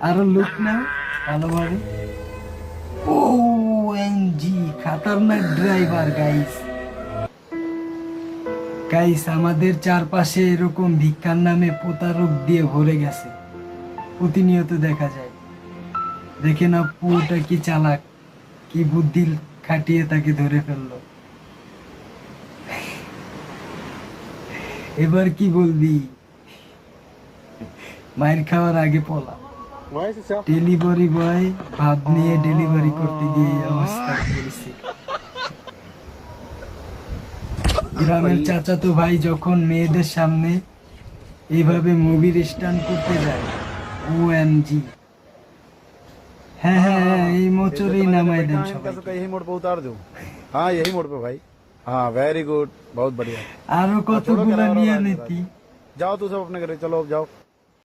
আরো লুক নাও ভালোভাবে। ও এনজি খতরনাক driver guys. Guys আমাদের চারপাশে এরকম ভিক্ষার নামে প্রতারক দিয়ে ভরে গেছে, প্রতিনিয়ত দেখা যায়। দেখে না পুরোটা কি চালাক, কি বুদ্ধি খাটিয়ে তাকে ধরে ফেললো। এবার কি বলবি? মায়ের খাওয়ার আগে পলা। ডেলিভারি বয় ভাব নিয়ে ডেলিভারি করতে গিয়ে এই অবস্থা করেছে। গ্রামের চাচাতো ভাই যখন মেয়েদের সামনে এইভাবে মুভির স্টান্ট করতে যায়, OMG। হ্যাঁ হ্যাঁ হ্যাঁ, এই মোচরেই নামাই দেন সবাই। यही मोड़ पे उतार दूं। हाँ यही मोड़ पे भाई। हाँ वेरी गुड, बहुत बढ़िया। আরো छोड़ो কতগুলা कैमरा নিয়ে वाला, নিতি। जाओ तू सब अपने घरे, चलो अब जाओ।